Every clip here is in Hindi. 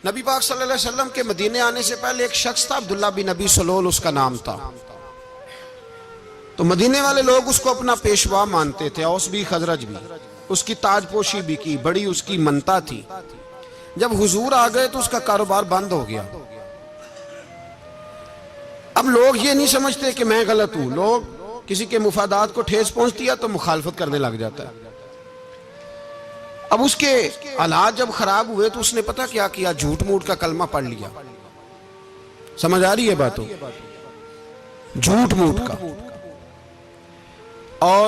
नबी पाक सल्लल्लाहु अलैहि वसल्लम के मदीने आने से पहले एक शख्स था, अब्दुल्ला बिन नबी सलोल उसका नाम था। तो मदीने वाले लोग उसको अपना पेशवा मानते थे, औस भी खजरज भी, उसकी ताजपोशी भी की, बड़ी उसकी मनता थी। जब हुजूर आ गए तो उसका कारोबार बंद हो गया। अब लोग ये नहीं समझते कि मैं गलत हूं, लोग किसी के मुफादात को ठेस पहुंचती है तो मुखालफत करने लग जाता है। अब उसके हालात जब खराब हुए तो उसने पता क्या किया, झूठ मूठ का कलमा पढ़ लिया। समझ आ रही है बातों, झूठ मूठ का। और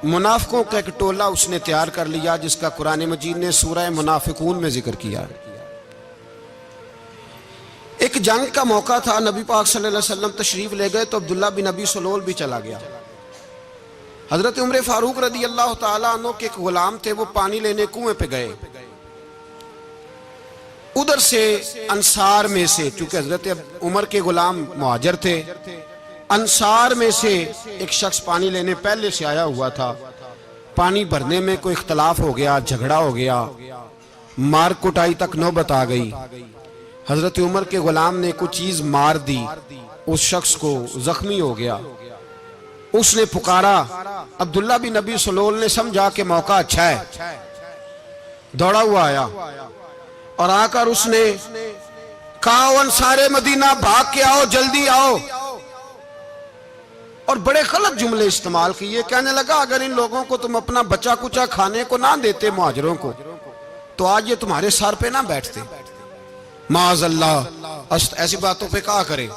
मुनाफिकों का एक टोला उसने तैयार कर लिया जिसका कुरान मजीद ने सूरह मुनाफिकून में जिक्र किया। एक जंग का मौका था, नबी पाक सल्लल्लाहु अलैहि वसल्लम तशरीफ ले गए तो अब्दुल्ला बिन नबी सलोल भी चला गया। हजरत उमर फारूक रदी अल्लाह ताला अन्हु के एक गुलाम थे, वो पानी लेने कुएं पे गए। उधर से अंसार में से, चूंकि हजरत उमर के गुलाम मुहाजिर थे, अंसार में से एक शख्स पानी लेने पहले से आया हुआ था। पानी भरने में कोई इख्तलाफ हो गया, झगड़ा हो गया, मार कुटाई तक नौबत आ गई। हजरत उमर के गुलाम ने कुछ चीज मार दी, उस शख्स को जख्मी हो गया। उसने पुकारा, अब्दुल्ला बिन नबी सलोल ने समझा कि मौका अच्छा है, दौड़ा हुआ आया और आकर उसने कहा, अंसारे मदीना भाग के आओ, जल्दी आओ। और बड़े गलत जुमले इस्तेमाल किए। कहने लगा, अगर इन लोगों को तुम अपना बचा कुचा खाने को ना देते मुहाजिरों को, तो आज ये तुम्हारे सर पे ना बैठते। माज़अल्लाह, ऐसी बातों पे कहा करे।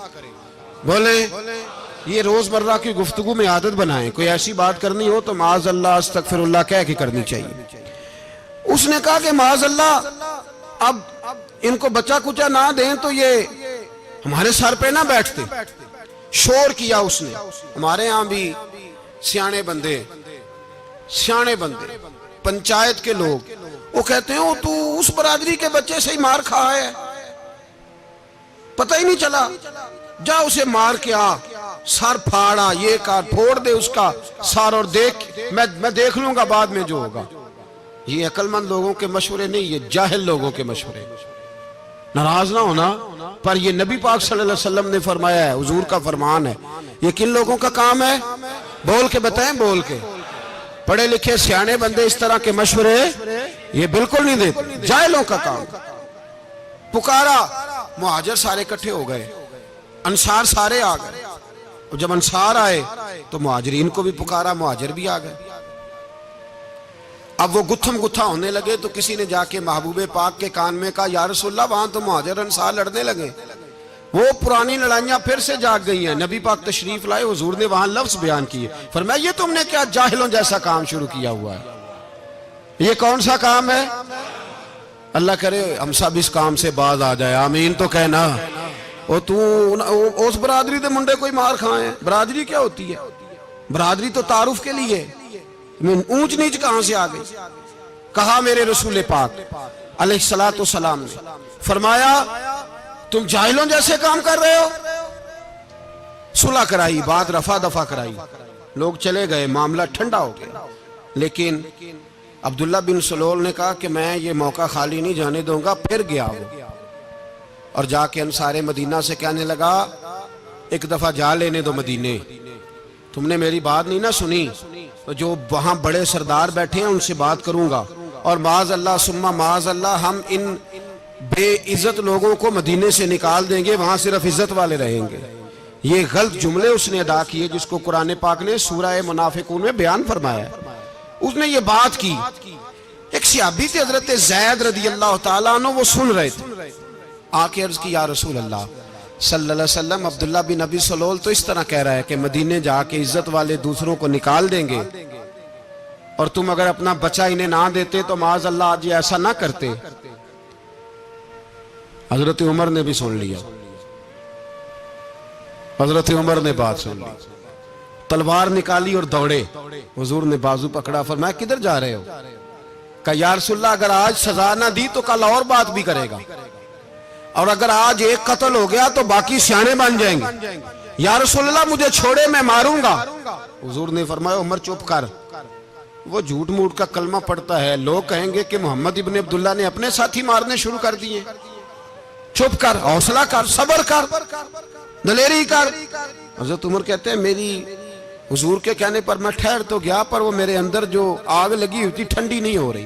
बोले ये रोजमर्रा की गुफ्तगू में आदत बनाएं, कोई ऐसी बात करनी हो तो माज़अल्लाह अस्तगफिरुल्लाह कह के करनी चाहिए। उसने कहा कि माज़अल्लाह, अब इनको बचा कुचा ना दें तो ये हमारे सर पे ना बैठते। शोर किया उसने। हमारे यहां भी सियाने बंदे पंचायत के लोग, वो कहते हैं, वो तू उस बरादरी के बच्चे से ही मार खा है, पता ही नहीं चला, जा उसे मार के आ, सर फाड़ा, ये कर, फोड़ दे उसका सर और देख, मैं देख लूंगा बाद में जो होगा। ये अक्लमंद लोगों के मशवरे नहीं, ये जाहिल लोगों के मशवरे। नाराज ना होना, पर ये नबी पाक सल्लल्लाहु अलैहि वसल्लम ने फरमाया है, हुजूर का फरमान है। ये किन लोगों का काम है? बोल के बताएं, बोल के। पढ़े लिखे सियाने बंदे इस तरह के मशवरे ये बिल्कुल नहीं देते, जाहिलों का काम। पुकारा, मुहाजिर सारे इकट्ठे हो गए, अंसार सारे आ गए। और जब अंसार आए तो मुहाजिरीन को भी पुकारा, मुहाजिर भी आ गए। अब वो गुत्थम गुत्था होने लगे तो किसी ने जाके महबूबे पाक के कान में कहा, या रसूलल्लाह, वहां तो मुहाजिर अंसार लड़ने लगे, वो पुरानी लड़ाइयां फिर से जाग गई हैं। नबी पाक तशरीफ लाए, हुजूर ने वहां लफ्ज बयान किए, फरमाया ये तुमने क्या जाहिलों जैसा काम शुरू किया हुआ है? ये कौन सा काम है? अल्लाह करे हम सब इस काम से बाज आ जाए, आमीन तो कहना। वो तू उस बरादरी के मुंडे कोई मार खाए? बरादरी क्या होती है? बरादरी तो तारुफ के लिए, ऊंच नीच कहां से आ गई? कहा मेरे रसूल पाक अलैहिस्सलातु सलाम ने, फरमाया तुम जाहिलों जैसे काम कर रहे हो। सुलह कराई, बात रफा दफा कराई, लोग चले गए, मामला ठंडा हो गया। लेकिन अब्दुल्ला बिन सलोल ने कहा कि मैं ये मौका खाली नहीं जाने दूंगा। फिर गया वो और जाके अंसारे मदीना से कहने लगा, एक दफा जा लेने दो मदीने, तुमने मेरी बात नहीं ना सुनी तो जो वहां बड़े सरदार बैठे हैं उनसे बात करूंगा, और माज़अल्लाह सुम्मा माज़अल्लाह हम इन बेइज्जत लोगों को मदीने से निकाल देंगे, वहां सिर्फ इज्जत वाले रहेंगे। ये गलत जुमले उसने अदा किए जिसको कुरान पाक ने सूरह मुनाफिकून में बयान फरमाया। उसने ये बात की। एक सहाबी थे हजरत ज़ैद रदी अल्लाह ताला अन्हु, वो सुन रहे थे। आके अर्ज की, या रसूल अल्लाह सल्लल्लाहु अलैहि वसल्लम, अब्दुल्ला बिन नबी सलोल तो इस तरह कह रहा है कि मदीने जाके इज्जत वाले दूसरों को निकाल देंगे, और तुम अगर अपना बच्चा इन्हें ना देते तो माज़ अल्लाह आज ऐसा ना करते। हजरत उमर ने भी सुन लिया, हजरत उमर ने बात सुन ली, तलवार निकाली और दौड़े। हुजूर ने बाजू पकड़ा, फरमाया किधर जा रहे हो? कहा या रसूलल्लाह, अगर आज सजा ना दी तो कल और बात भी करेगा, और अगर आज एक कत्ल हो गया तो बाकी सियाने बन जाएंगे। या रसूलल्लाह मुझे छोड़े, मैं मारूंगा। हुजूर ने फरमाया उमर चुप कर, वो झूठ मूठ का कलमा पढ़ता है, लोग कहेंगे कि मोहम्मद इब्ने अब्दुल्ला ने अपने साथी मारने शुरू कर दिए। चुप कर, हौसला कर, सब्र कर, दलेरी कर। हज़रत उमर कहते हैं मेरी हुजूर के कहने पर मैं ठहर तो गया, पर वो मेरे अंदर जो आग लगी हुई थी ठंडी नहीं हो रही।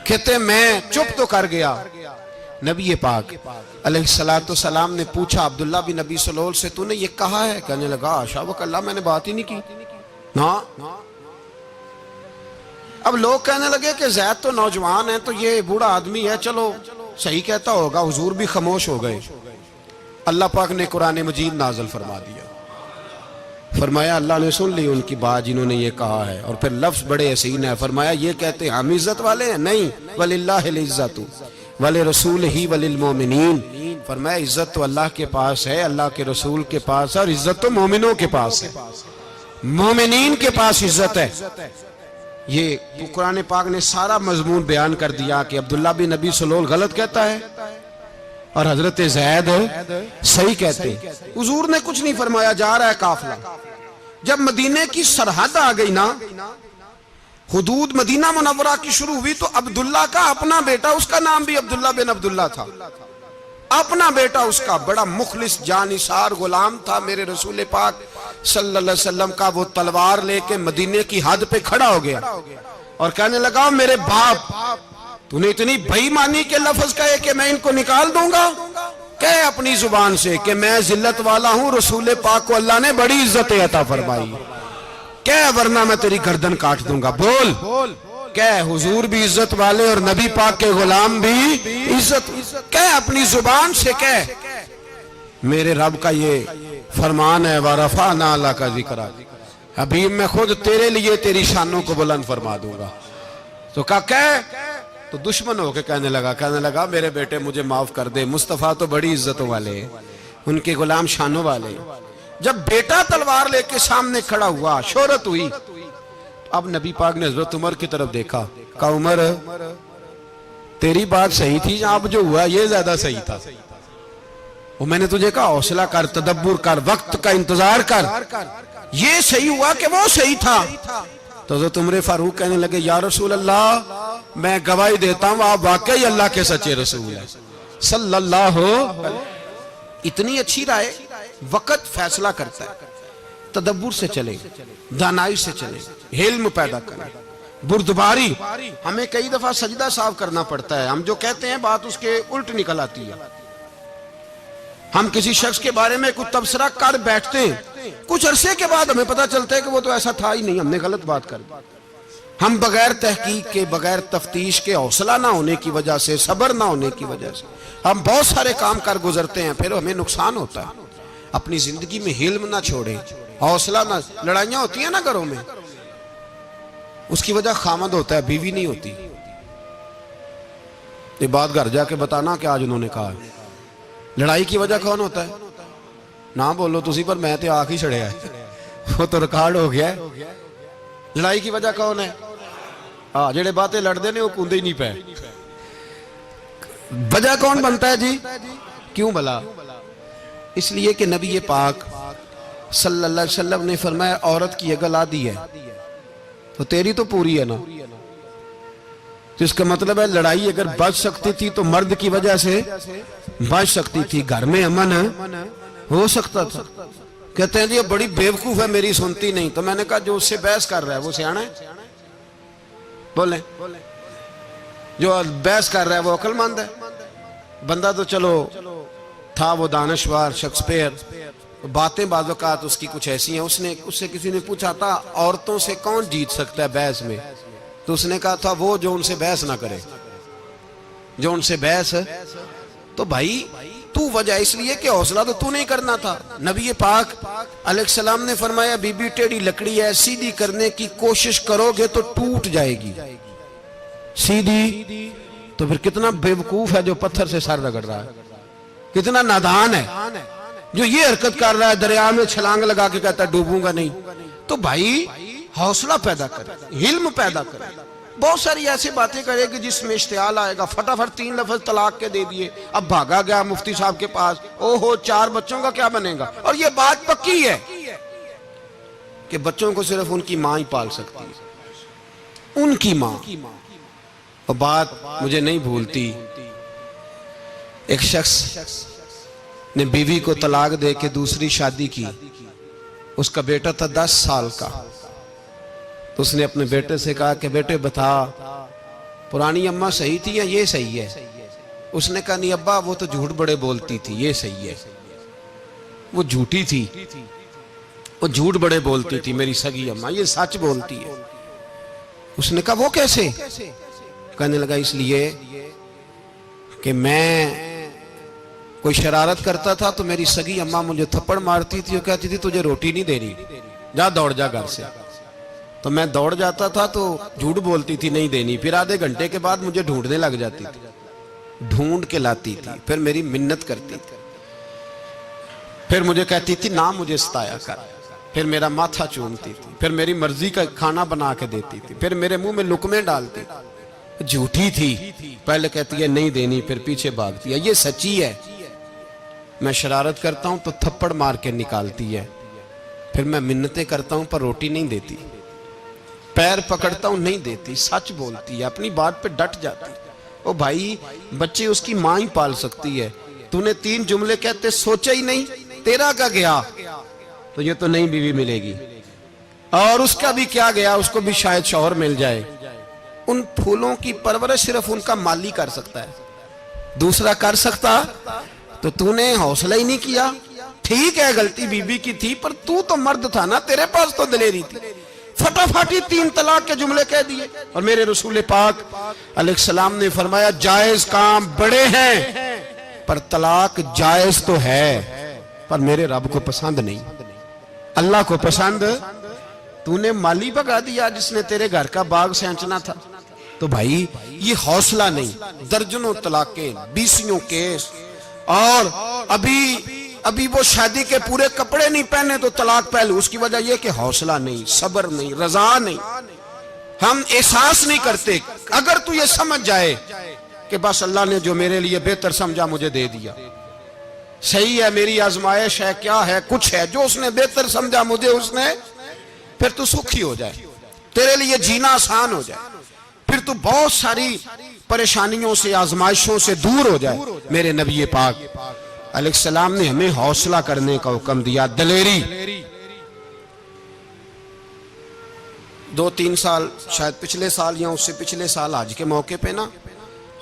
कहते मैं चुप तो कर गया। नबी पाक अलैहिस्सलातु सलाम ने पूछा अब्दुल्ला बिन नबी सलोल से, तूने ये कहा है? कहने लगा आशा व कल्ला, मैंने बात ही नहीं की ना। अब लोग कहने लगे कि ज़ैद तो नौजवान है, तो ये बूढ़ा आदमी है, चलो सही कहता होगा। हुजूर भी खामोश हो गए। अल्लाह पाक ने कुरान मजीद नाज़िल फरमा दिया। फरमाया अल्लाह ने सुन ली उनकी बात जिन्होंने ये कहा है, और फिर लफ्ज बड़े हसीन है। फरमाया ये कहते हैं हम इज्जत वाले हैं? नहीं, वलिल्लाहिल इज्जतु वले रसूल ही वलिल मोमिनीन। फरमाया इज्जत तो अल्लाह के पास है, अल्लाह के रसूल के पास है, और इज्जत तो मोमिनों के पास है, मोमिनीन के पास इज्जत है। ये कुरान पाक ने सारा मजमून बयान कर दिया कि अब्दुल्ला बिन नबी सलोल गलत कहता है और हजरत ज़ैद सही कहते। हुजूर ने कुछ नहीं फरमाया, जा रहा है काफिला। जब मदीने की सरहद आ गई ना, हुदूद मदीना मुनव्वरा की शुरू हुई, तो अब्दुल्ला का अपना बेटा, उसका नाम भी अब्दुल्ला बिन अब्दुल्ला था, अपना बेटा उसका बड़ा मुखलिस जानिसार गुलाम था मेरे रसूल पाक सल्लल्लाहु अलैहि वसल्लम का। वो तलवार लेके मदीने की हद पे खड़ा हो गया और कहने लगा मेरे बाप, तूने इतनी बेईमानी के लफ्ज कहे कि मैं इनको निकाल दूंगा? कहे अपनी जुबान से कि मैं जिल्लत वाला हूं, रसूल पाक को अल्लाह ने बड़ी इज्जत अता फरमाई, कह वरना मैं तेरी गर्दन काट दूंगा। बोल कह हुजूर भी इज्जत वाले और नबी पाक के गुलाम भी इज्जत, कह अपनी जुबान से कह। मेरे रब का ये फरमान है, वरफा नाला का जिक्र, हबीब मैं खुद तेरे लिए तेरी शानों को बुलंद फरमा दूंगा। तो कह, तो दुश्मन होके कहने लगा मेरे बेटे मुझे माफ कर दे, मुस्तफा तो बड़ी इज्जतों वाले, उनके गुलाम शानों वाले। जब बेटा तलवार लेके सामने खड़ा हुआ, शोहरत हुई, अब नबी पाक ने हजरत उमर की तरफ देखा, कहा उमर तेरी बात सही थी, अब जो हुआ ये ज्यादा सही था। वो मैंने तुझे कहा हौसला कर, तदब्बुर कर, वक्त का इंतजार कर, ये सही हुआ कि वो सही था। तो हजरत उमर फारूक कहने लगे या रसूल अल्लाह, मैं गवाही देता हूं आप वाकई अल्लाह के सच्चे रसूल हैं सल्लल्लाहु। इतनी अच्छी राय, वक्त फैसला करता है। तदब्बुर से चले, दानाई से चले, हिल्म पैदा करें, बुर्दबारी। हमें कई दफा सजदा साफ करना पड़ता है, हम जो कहते हैं बात उसके उल्ट निकल आती है। हम किसी शख्स के बारे में कुछ तबसरा कर बैठते हैं, कुछ अरसे के बाद हमें पता चलता है कि वो तो ऐसा था ही नहीं, हमने गलत बात कर दी। हम बगैर तहकीक के, बगैर तफ्तीश के, हौसला ना होने की वजह से, सब्र ना होने की वजह से हम बहुत सारे काम कर गुजरते हैं, फिर हमें नुकसान होता है। अपनी जिंदगी में हिल्म ना छोड़े, हौसला ना। लड़ाइयां होती है ना घरों में, उसकी वजह खामद होता है, बीवी नहीं होती। ये बात घर जाके बताना कि आज उन्होंने कहा। लड़ाई की वजह कौन होता है? ना बोलो तुसी, पर मैं तो आख ही छड़िया है, वो तो रिकॉर्ड हो गया है। लड़ाई की वजह कौन है? हाँ, जेड़े बातें लड़ते ने वो कूदे ही नहीं पे। वजह कौन बनता है जी? क्यों भला? इसलिए कि नबी पाक सल्लल्लाहु अलैहि वसल्लम ने फरमाया औरत की अगल आदि है तो तेरी तो पूरी है ना। तो इसका मतलब है लड़ाई अगर बच सकती थी तो मर्द की वजह से बच सकती थी, घर में अमन हो सकता था। कहते हैं जी बड़ी बेवकूफ है, मेरी सुनती नहीं। तो मैंने कहा जो उससे बहस कर रहा है वो सियाना है? बोले जो बहस कर रहा है वो अक्लमंद है? बंदा तो चलो था वो दानश्वर शेक्सपियर, बातें बाज़-औक़ात उसकी कुछ ऐसी हैं। उससे किसी ने पूछा था औरतों से कौन जीत सकता है बहस में, तो उसने कहा था वो जो उनसे बहस ना करे, जो उनसे बहस। तो भाई तू वजह इसलिए कि हौसला तो तू नहीं करना था। नबी पाक अलैहिस्सलाम ने फरमाया बीबी टेढ़ी लकड़ी है, सीधी करने की कोशिश करोगे तो टूट जाएगी। सीधी तो फिर कितना बेवकूफ है जो पत्थर से सर रगड़ रहा है, कितना नादान है जो ये हरकत कर रहा है, दरिया में छलांग लगा के कहता है डूबूंगा नहीं। तो भाई हौसला पैदा कर, हिल्म पैदा कर। बहुत सारी ऐसी बातें करेगी जिसमें इश्तियाल आएगा, फटाफट 3 लफ्ज तलाक के दे दिए, अब भागा गया मुफ्ती साहब के पास, ओहो 4 बच्चों का क्या बनेगा। और ये बात पक्की है कि बच्चों को सिर्फ उनकी मां ही पाल सकती है, उनकी मां। और बात मुझे नहीं भूलती, एक शख्स ने बीवी को तलाक दे के दूसरी शादी की। उसका बेटा था 10 साल का। तो उसने अपने बेटे से कहा कि बेटे बता, पुरानी अम्मा सही थी या ये सही है? उसने कहा नहीं अब्बा, वो तो झूठ बड़े बोलती थी, ये सही है। वो झूठी थी, वो झूठ बड़े बोलती थी मेरी सगी अम्मा, ये सच बोलती है। उसने कहा वो कैसे? कहने लगा इसलिए कि मैं कोई शरारत करता था तो मेरी सगी अम्मा मुझे थप्पड़ मारती थी और कहती थी तुझे रोटी नहीं दे रही, जा दौड़ जा घर से। तो मैं दौड़ जाता था तो झूठ बोलती थी नहीं देनी, फिर आधे घंटे के बाद मुझे ढूंढने लग जाती थी, ढूंढ के लाती थी, फिर मेरी मिन्नत करती थी, फिर मुझे कहती थी ना मुझे सताया कर, फिर मेरा माथा चूमती थी, फिर मेरी मर्जी का खाना बना के देती थी, फिर मेरे मुंह में लुकमे डालती थी। झूठी थी, पहले कहती है नहीं देनी, फिर पीछे भागती है। ये सच्ची है, मैं शरारत करता हूं तो थप्पड़ मार के निकालती है, फिर मैं मिन्नतें करता हूं पर रोटी नहीं देती, पैर पकड़ता हूं नहीं देती, सच बोलती है, अपनी बात पे डट जाती। ओ भाई, बच्चे उसकी मां ही पाल सकती है, तूने 3 जुमले कहते सोचा ही नहीं, तेरा क्या गया? तो ये तो नई बीवी मिलेगी, और उसका भी क्या गया, उसको भी शायद शौहर मिल जाए। उन फूलों की परवरिश सिर्फ उनका माली कर सकता है, दूसरा कर सकता? तो तूने हौसला ही नहीं किया। ठीक है गलती बीबी की थी, पर तू तो मर्द था ना, तेरे पास तो दलेरी थी, फटाफटी 3 तलाक के जुमले कह दिए। और मेरे रसूल पाक अलैहिस्सलाम ने फरमाया जायज काम बड़े हैं, पर तलाक जायज तो है, पर मेरे रब को पसंद नहीं, अल्लाह को पसंद। तूने माली भगा दिया जिसने तेरे घर का बाग सेंचना था। तो भाई ये हौसला नहीं, दर्जनों तलाकें, 20 केस, और अभी वो शादी के पूरे कपड़े नहीं पहने तो तलाक पहलू। उसकी वजह यह कि हौसला नहीं, सब्र नहीं, रजा नहीं, हम एहसास नहीं करते। अगर तू ये समझ जाए कि बस अल्लाह ने जो मेरे लिए बेहतर समझा मुझे दे दिया, सही है, मेरी आजमाइश है, क्या है, कुछ है, जो उसने बेहतर समझा मुझे उसने, फिर तू सुखी हो जाए, तेरे लिए जीना आसान हो जाए, फिर तू बहुत सारी परेशानियों से, आजमाइशों से दूर हो जाए। मेरे नबी पाक अलैहिस्सलाम ने हमें हौसला करने का हुक्म दिया, दलेरी। 2-3 साल, शायद पिछले साल या उससे पिछले साल आज के मौके पे ना,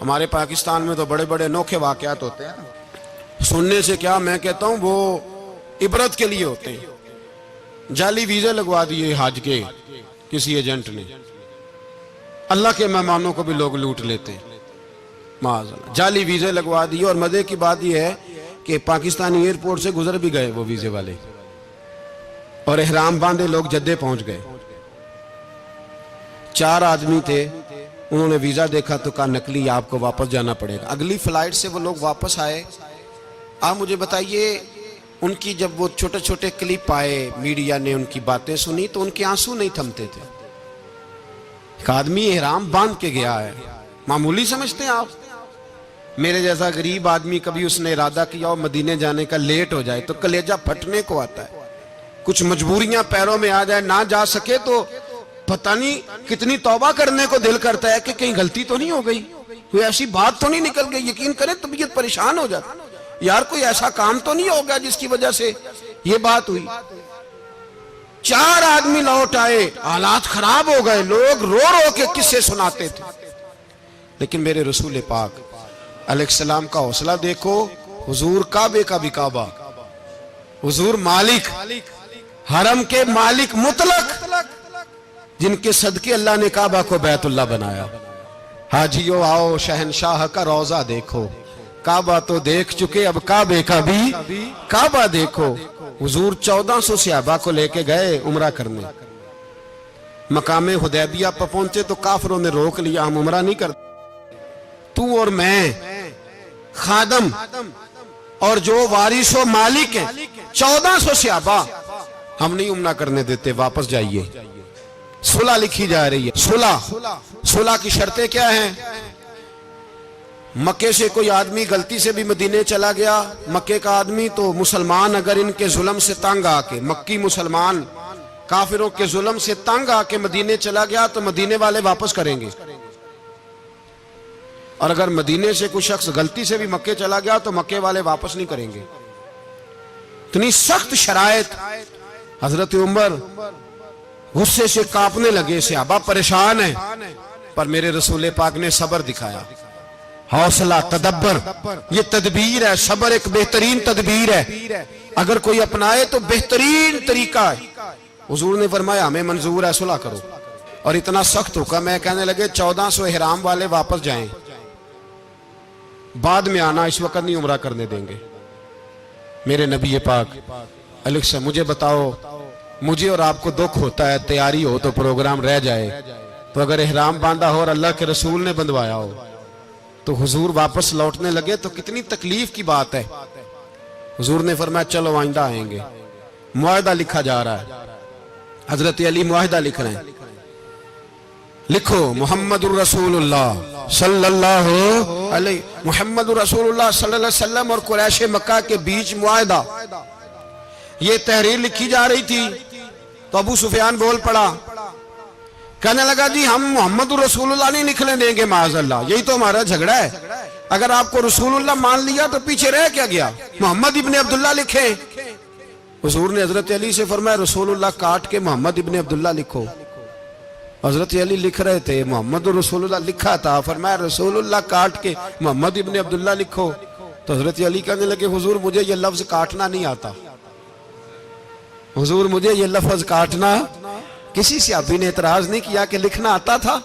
हमारे पाकिस्तान में तो बड़े बड़े अनोखे वाकयात होते हैं। सुनने से क्या, मैं कहता हूं वो इबरत के लिए होते हैं। जाली वीजे लगवा दिए हज के किसी एजेंट ने, अल्लाह के मेहमानों को भी लोग लूट लेते हैं, माज़अल्लाह, जाली वीजे लगवा दिए। और मजे की बात यह है कि पाकिस्तानी एयरपोर्ट से गुजर भी गए वो वीजे वाले, और एहराम बांधे लोग जद्दे पहुंच गए। 4 आदमी थे, उन्होंने वीजा देखा तो कहा नकली, आपको वापस जाना पड़ेगा। अगली फ्लाइट से वो लोग वापस आए। आप मुझे बताइए, उनकी जब वो छोटे छोटे क्लिप आए, मीडिया ने उनकी बातें सुनी तो उनके आंसू नहीं थमते थे। एक आदमी एहराम बांध के गया है, मामूली समझते हैं आप? मेरे जैसा गरीब आदमी, कभी उसने इरादा किया और मदीने जाने का, लेट हो जाए तो कलेजा फटने को आता है, कुछ मजबूरियां पैरों में आ जाए, ना जा सके तो पता नहीं कितनी तौबा करने को दिल करता है कि कहीं गलती तो नहीं हो गई, कोई ऐसी बात तो नहीं निकल गई। यकीन करें तबीयत परेशान हो जाती, यार कोई ऐसा काम तो नहीं होगा जिसकी वजह से ये बात हुई। 4 आदमी लौट आए, हालात खराब हो गए, लोग रो रो के किस्से सुनाते थे। लेकिन मेरे रसूल पाक अलैहिस्सलाम का हौसला देखो। हुजूर काबे का भी काबा, हुजूर मालिक, हरम के मालिक मुतलक, जिनके सदके अल्लाह ने काबा को बैतुल्लाह बनाया। हाजियो आओ शहनशाह का रोजा देखो, काबा तो देख चुके, अब काबे का भी काबा देखो। हुजूर 1400 सहाबा को लेके गए उमरा करने, मकामे हुदैबिया पर पहुंचे तो काफिरों ने रोक लिया, हम उमरा नहीं करते, तू और मैं खादम और जो वारिसो मालिक है 1400 सहाबा, हम नहीं उमरा करने देते, वापस जाइए। सुलह लिखी जा रही है, सुलह की शर्तें क्या हैं? मक्के से कोई आदमी गलती से भी मदीने चला गया, मक्के का आदमी, तो मुसलमान अगर इनके जुल्म से तंग आके, मक्की मुसलमान काफिरों के जुल्म से तंग आके मदीने चला गया तो मदीने वाले वापस करेंगे। और अगर मदीने से कोई शख्स गलती से भी मक्के चला गया तो मक्के वाले वापस नहीं करेंगे। इतनी सख्त शराइत। हजरत उमर गुस्से से कांपने लगे, सहाबा परेशान है, पर मेरे रसूल पाक ने सब्र दिखाया, हौसला, तदब्बर। ये तदबीर है, सब्र एक बेहतरीन तदबीर है, अगर कोई अपनाए तो बेहतरीन तरीका है। हुजूर ने फरमाया हमें मंजूर है, सुलह करो। और इतना सख्त हुक्म है, कहने लगे 1400 इहराम वाले वापस जाएं, बाद में आना, इस वक्त नहीं उम्रा करने देंगे। मेरे नबी पाक अलैहि, मुझे बताओ, मुझे और आपको दुख होता है तैयारी हो तो प्रोग्राम रह जाए, तो अगर इहराम बांधा हो और अल्लाह के रसूल ने बंधवाया हो तो हुजूर वापस लौटने लगे तो कितनी तकलीफ की बात है। हुजूर ने फरमाया चलो आइंदा आएंगे। मुआहदा लिखा जा रहा है, हजरत अली मुआहदा लिख रहे हैं, लिखो मोहम्मदुर रसूलुल्लाह सल्लल्लाहु अलैहि, मोहम्मदुर रसूलुल्लाह सल्लल्लाहु अलैहि वसल्लम और कुरैश मक्का के बीच मुआहदा। ये तहरीर लिखी जा रही थी तो अबू सुफियान बोल पड़ा, कहने लगा जी हम मोहम्मदुर रसूलुल्लाह नहीं निकलने देंगे माज़अल्लाह, यही तो हमारा झगड़ा है। अगर आपको रसूलुल्लाह मान लिया तो पीछे रह क्या गया, मोहम्मद इब्ने अब्दुल्लाह लिखे। हुजूर ने हजरत अली से फरमाया रसूलुल्लाह काट के मोहम्मद इब्ने अब्दुल्लाह लिखो। हजरत अली लिख रहे थे, मोहम्मद रसूलुल्लाह लिखा था, फरमाया रसूलुल्लाह काट के मोहम्मद इब्ने अब्दुल्लाह लिखो। तो हजरत अली कहने लगे हुजूर मुझे ये लफ्ज काटना नहीं आता, हुजूर मुझे ये लफ्ज काटना। किसी सहाबी ने एतराज नहीं किया कि लिखना आता था,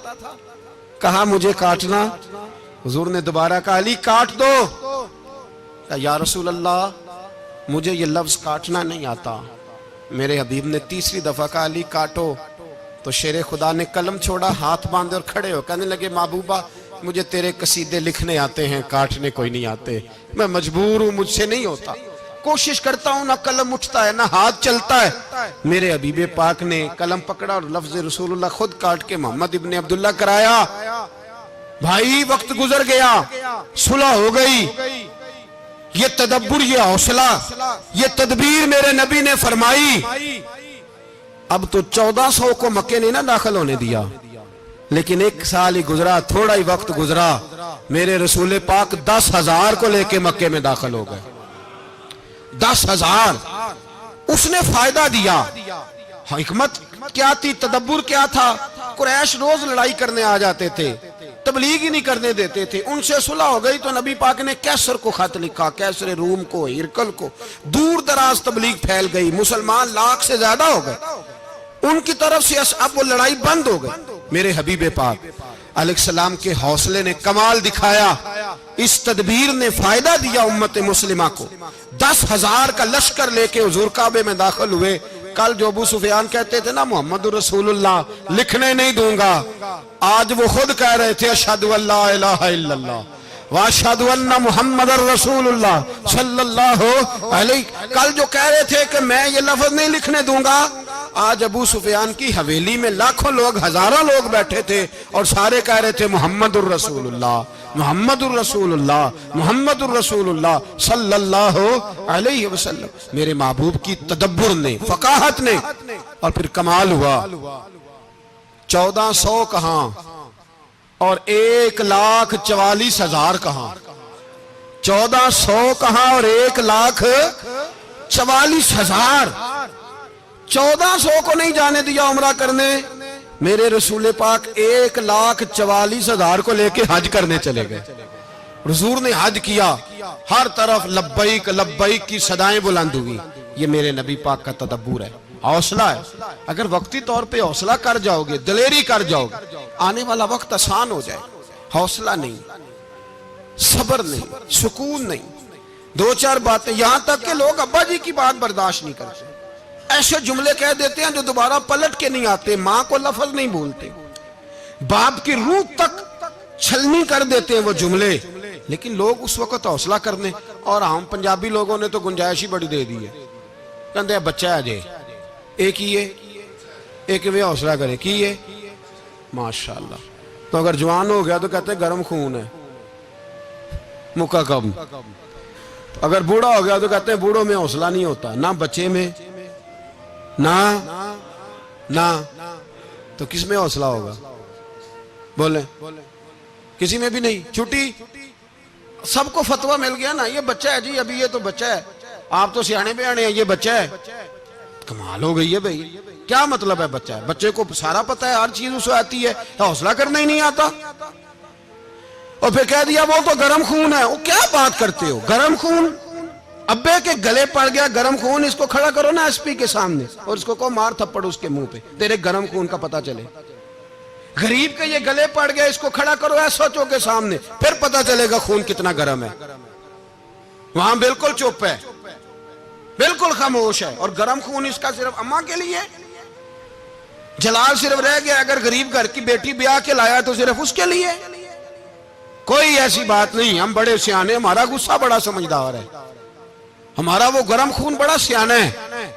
कहा मुझे काटना। हुजूर ने दोबारा कहा अली काट दो। या रसूल अल्लाह मुझे ये लफ्ज काटना नहीं आता। मेरे हबीब ने तीसरी दफा कहा अली काटो। तो शेरे खुदा ने कलम छोड़ा, हाथ बांधे और खड़े हो कहने लगे महबूबा मुझे तेरे कसीदे लिखने आते हैं, काटने कोई नहीं आते, मैं मजबूर हूं, मुझसे नहीं होता, कोशिश करता हूं, ना कलम उठता है ना हाथ चलता है। मेरे हबीबे पाक ने कलम पकड़ा और लफ्ज रसूलुल्लाह खुद काट के मोहम्मद इब्ने अब्दुल्लाह कराया। भाई वक्त गुजर गया, सुलह हो गई। ये तदब्बुर, ये हौसला, ये तदबीर मेरे नबी ने फरमाई। अब तो 1400 को मक्के ने ना दाखिल होने दिया, लेकिन एक साल ही गुजरा, थोड़ा ही वक्त गुजरा, मेरे रसूल पाक 10,000 को लेके मक्के में दाखिल हो गए। 10,000 उसने फायदा दिया। हिकमत क्या थी, तदब्बुर क्या था। कुरैश रोज लड़ाई करने आ जाते थे, तबलीग ही नहीं करने देते थे। उनसे सुलह हो गई तो नबी पाक ने कैसर को खत लिखा, कैसर रूम को, हिरकल को, दूर दराज तबलीग फैल गई, मुसलमान लाख से ज्यादा हो गए उनकी तरफ से। अब वो लड़ाई बंद हो गई। मेरे हबीबे पाक अलैहिस्सलाम के हौसले ने कमाल दिखाया, इस तदबीर ने फायदा दिया उम्मत मुस्लिमा को। 10,000 का लश्कर लेके हुजूर काबे में दाखिल हुए। कल जो अबू सुफियान कहते थे ना मोहम्मद रसूलुल्लाह लिखने नहीं दूंगा, आज वो खुद कह रहे थे अशहदु अल्ला इलाहा इल्लल्लाह व अशहदु अन्ना मुहम्मदर रसूलुल्लाह सल्लल्लाहु अलैहि। कल जो कह रहे थे कि मैं ये लफ्ज नहीं लिखने दूंगा, आज अबू सुफियान की हवेली में लाखों लोग, हजारों लोग बैठे थे और सारे कह रहे थे मोहम्मदुर रसूलुल्लाह, मोहम्मदुर रसूलुल्लाह, मोहम्मदुर रसूलुल्लाह सल्लल्लाहु अलैहि वसल्लम। मेरे महबूब की तदब्बुर ने, फकाहत ने, और फिर कमाल हुआ। 1400 कहां और 1,44,000 कहां, 1400 कहां और 1,44,000। 1400 को नहीं जाने दिया उम्रा करने। मेरे रसूल पाक 1,44,000 को लेके हज करने चले गए। हुजूर ने हज किया, हर तरफ लब्बैक लब्बैक की सदाएं बुलंद हुई। ये मेरे नबी पाक का तदब्बुर है, हौसला है। अगर वक्ती तौर पे हौसला कर जाओगे, दलेरी कर जाओगे, आने वाला वक्त आसान हो जाए। हौसला नहीं, सब्र नहीं, सुकून नहीं, दो चार बातें, यहां तक के लोग अब्बा जी की बात बर्दाश्त नहीं करते, ऐसे जुमले कह देते हैं जो दोबारा पलट के नहीं आते, मां को लफ्ज नहीं बोलते, बाप की रूह तक छलनी कर देते हैं वो जुमले। लेकिन लोग उस वक्त हौसला करने, और हम पंजाबी लोगों ने तो गुंजाइश ही बड़ी दे दी है, कहते बच्चा है जे एक ही है, एक वे हौसला करे की है माशाल्लाह। तो अगर जवान हो गया तो कहते गर्म खून है, मुका कम। अगर बूढ़ा हो गया तो कहते हैं बूढ़ों में हौसला नहीं होता, ना बच्चे में ना तो किस में हौसला होगा? बोले किसी में भी नहीं। छुट्टी, सबको फतवा मिल गया ना, ये बच्चा है जी, अभी ये तो बच्चा है, आप तो सियाने बयाने हैं, ये बच्चा है। कमाल हो गई है भाई, क्या मतलब है बच्चा है? बच्चे को सारा पता है, हर चीज उसे आती है, हौसला करना ही नहीं आता। और फिर कह दिया वो तो गर्म खून है। वो क्या बात करते हो, गर्म खून? अब्बे के गले पड़ गया गर्म खून, इसको खड़ा करो ना एसपी के सामने और इसको कहो मार थप्पड़ उसके मुंह पे, तेरे गर्म खून का पता चले। गरीब के ये गले पड़ गया, इसको खड़ा करो एसओचओ के सामने, फिर पता चलेगा खून कितना गर्म है। वहां बिल्कुल चुप है, बिल्कुल खामोश है। और गर्म खून इसका सिर्फ अम्मा के लिए, जलाल सिर्फ रह गया अगर गरीब घर की बेटी ब्याह के लाया तो सिर्फ उसके लिए। कोई ऐसी बात नहीं, हम बड़े सियाने, हमारा गुस्सा बड़ा समझदार है, हमारा वो गर्म खून बड़ा सियाना है।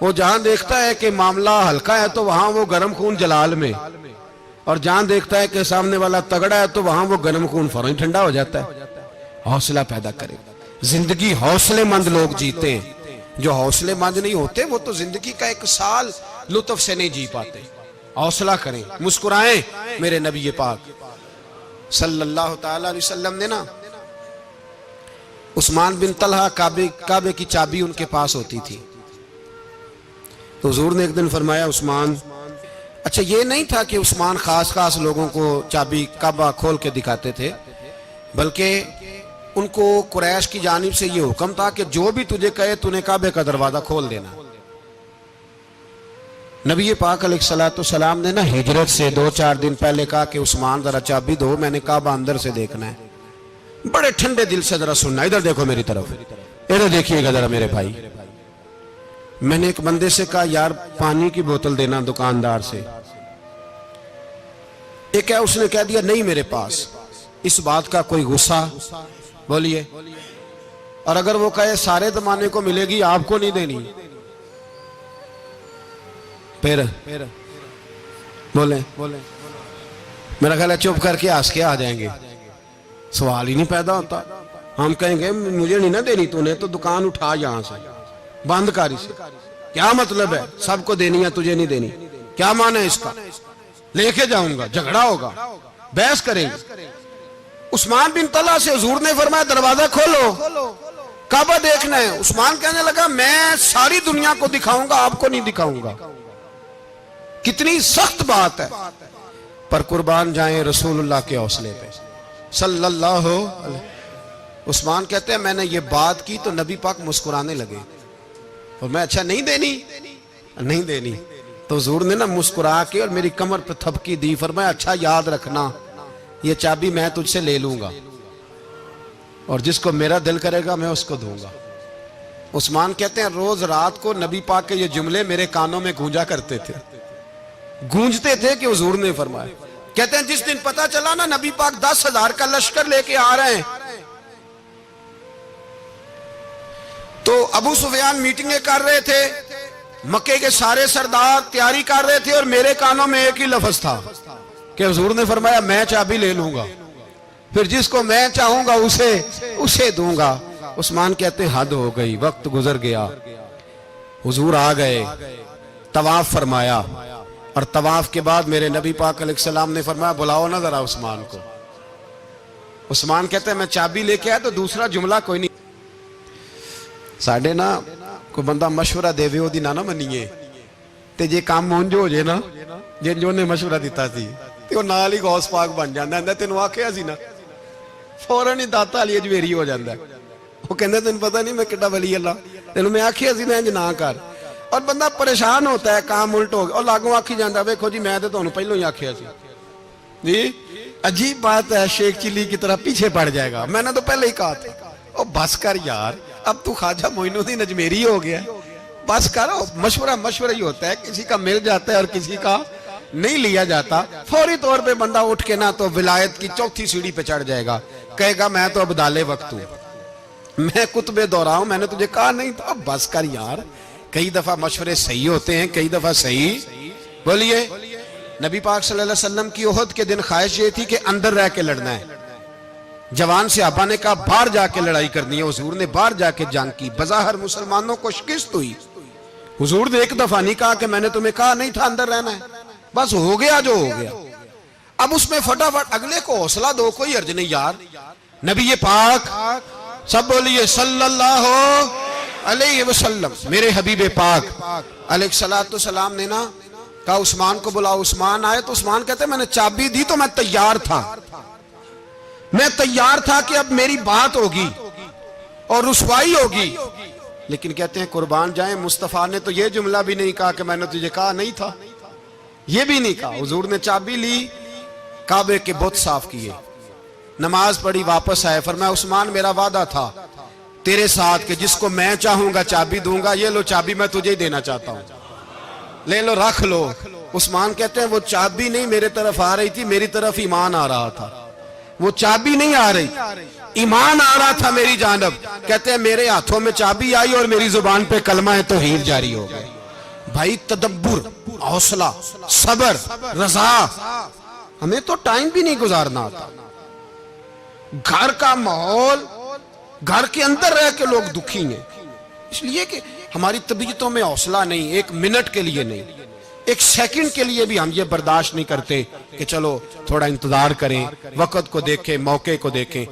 वो जहां देखता है कि मामला हल्का है तो वहां वो गर्म खून जलाल में, और जहां देखता है कि सामने वाला तगड़ा है तो वहां वो गर्म खून फौरन ठंडा हो जाता है। हौसला पैदा करें। जिंदगी हौसलेमंद लोग जीते हैं, जो हौसलेमंद नहीं होते वो तो जिंदगी का एक साल लुत्फ से नहीं जी पाते। हौसला करें, मुस्कुराएं। मेरे नबी पाक सल्लल्लाहु ताला अलैहि वसल्लम ने ना, उस्मान बिन तलहा काबे की चाबी उनके पास होती थी, तो हुजूर ने एक दिन फरमाया उस्मान, अच्छा ये नहीं था कि उस्मान खास खास लोगों को चाबी काबा खोल के दिखाते थे, बल्कि उनको कुरैश की जानिब से ये हुक्म था कि जो भी तुझे कहे तूने काबे का दरवाजा खोल देना। नबी पाक अलैहिस्सलाम ने ना हिजरत से 2-4 दिन पहले कहा कि उस्मान जरा चाबी दो, मैंने काबा अंदर से देखना है। बड़े ठंडे दिल से जरा सुनना, इधर देखो मेरी तरफ, इधर देखिएगा जरा मेरे भाई। मैंने एक बंदे से कहा यार पानी की बोतल देना दुकानदार से, एक है उसने कह दिया नहीं मेरे पास। इस बात का कोई गुस्सा? बोलिए। और अगर वो कहे सारे जमाने को मिलेगी आपको नहीं देनी, फिर बोले मेरा ख्याल है चुप करके हंस के आ जाएंगे, सवाल ही नहीं पैदा होता। हम कहेंगे मुझे नहीं ना देनी तूने तो दुकान उठा यहां से, बंद कर इसे। क्या मतलब है सबको देनी है तुझे नहीं देनी? क्या माने इसका? लेके जाऊंगा, झगड़ा होगा, बहस करेंगे। उस्मान बिन तलहा से हुजूर ने फरमाया दरवाजा खोलो, काबा देखना है। उस्मान कहने लगा मैं सारी दुनिया को दिखाऊंगा, आपको नहीं दिखाऊंगा। कितनी सख्त बात है, पर कुर्बान जाएं रसूलुल्लाह के हौसले पे सल्लल्लाहु अलैहि। उस्मान कहते हैं मैंने ये बात की तो नबी पाक मुस्कुराने लगे, और मैं अच्छा नहीं देनी, नहीं देनी। तो हुजूर ने ना मुस्कुरा के और मेरी कमर पे थपकी दी, फरमाया अच्छा याद रखना ये चाबी मैं तुझसे ले लूंगा, और जिसको मेरा दिल करेगा मैं उसको दूंगा। उस्मान कहते हैं रोज रात को नबी पाक के ये जुमले मेरे कानों में गूंजा करते थे, गूंजते थे कि हुजूर ने फरमाया। कहते हैं जिस दिन पता चला ना नबी पाक 10,000 का लश्कर लेके आ रहे हैं, तो अबू सुफियान मीटिंगें कर रहे थे, मक्के के सारे सरदार तैयारी कर रहे थे, और मेरे कानों में एक ही लफ्ज था कि हुजूर ने फरमाया मैं चाबी ले लूंगा, फिर जिसको मैं चाहूंगा उसे दूंगा। उस्मान कहते हद हो गई, वक्त गुजर गया। हुजूर आ गए, तवाफ फरमाया, और तवाफ के बाद मेरे नबी पाक अलैहिस्सलाम ने फरमाया बुलाओ ना जरा उस्मान को। उस्मान कहते हैं मैं चाबी लेके आया तो दूसरा जुमला कोई नहीं। साढ़े ना कोई बंदा मशवरा देवे ओदी ना मनीए, ते जे काम मुंज हो जे ना, जे जो ने मशवरा दिता सी ते ओ नाल ही गौस पाक बन जांदा है। तेनू आखिया सी ना, फौरन ही दाता वाली अजमेरी हो जाता है। वो कहंदा तेन पता नहीं मैं किड्डा वली अल्लाह, तेनू मैं आखिया सी मैं इंज ना कर। और बंदा परेशान होता है, काम उल्ट हो गया, और लागों आखी जाता वेखो जी मैं तो तुहानू पहलों ही आखिया सी जी। अजीब बात है, शेख चिल्ली की तरह पीछे पड़ जाएगा, मैंने तो पहले ही कहा था। ओ बस कर यार, अब तू ख्वाजा मोइनुद्दीन अजमेरी हो गया, बस करो। मशवरा ही होता है, किसी का मिल जाता है और किसी का नहीं लिया जाता। फौरी तौर पे बंदा उठ के ना तो विलायत की चौथी सीढ़ी पे चढ़ जाएगा, कहेगा मैं तो अब्दाले वक्त हूं, मैं कुतबे दौरा हूं, मैंने तुझे कहा नहीं था। अब बस कर यार, कई दफा मशवरे सही होते हैं, कई दफा सही। बोलिए। नबी पाक सल्लल्लाहु अलैहि वसल्लम की ओहद के दिन ख्वाहिश ये थी कि अंदर रह के लड़ना है। जवान सहाबा ने कहा बाहर जाके लड़ाई करनी है। हुजूर ने बाहर जाके जंग की, बज़ाहिर मुसलमानों को शिकस्त हुई। हुजूर ने एक दफा नहीं कहा कि मैंने तुम्हें कहा नहीं था अंदर रहना है, बस हो गया जो हो गया। अब उसमें फटाफट अगले को हौसला दो, कोई अर्ज नहीं यार। नबी पाक, सब बोलिए सल्लल्लाहु अलैहि वसल्लम, मेरे हबीब पाक अलैहिस्सलातु सलाम ने ना कहा उस्मान को बुलाओ। उस्मान आए तो उस्मान कहते मैंने चाबी दी तो मैं तैयार था, मैं तैयार था कि अब मेरी बात होगी और रुसवाई होगी। लेकिन कहते हैं कुर्बान जाए, मुस्तफा ने तो ये जुमला भी नहीं कहा कि मैंने तुझे कहा नहीं था, ये भी नहीं कहा। हुजूर ने चाबी ली, काबे के बुत साफ किए, नमाज पढ़ी, वापस आए। फरमाया उस्मान मेरा वादा था तेरे साथ कि जिसको मैं चाहूंगा चाबी दूंगा, ये लो चाबी मैं तुझे ही देना चाहता हूं, ले लो रख लो। उस्मान कहते हैं वो चाबी नहीं मेरे तरफ आ रही थी, मेरी तरफ ईमान आ रहा था। वो चाबी नहीं आ रही, ईमान आ रहा था मेरी जानब। कहते हैं मेरे हाथों में चाबी आई और मेरी जुबान पे कलमा तौहीद जारी हो गया। भाई तदब्बुर, हौसला, सबर, रजा, हमें तो टाइम भी नहीं गुजारना आता। घर का माहौल, घर के अंदर रह के लोग दुखी हैं, इसलिए कि हमारी तबीयतों में हौसला नहीं, एक मिनट के लिए नहीं, एक सेकंड के लिए भी हम ये बर्दाश्त नहीं करते कि चलो थोड़ा इंतजार करें, वक्त को देखें, मौके को देखें।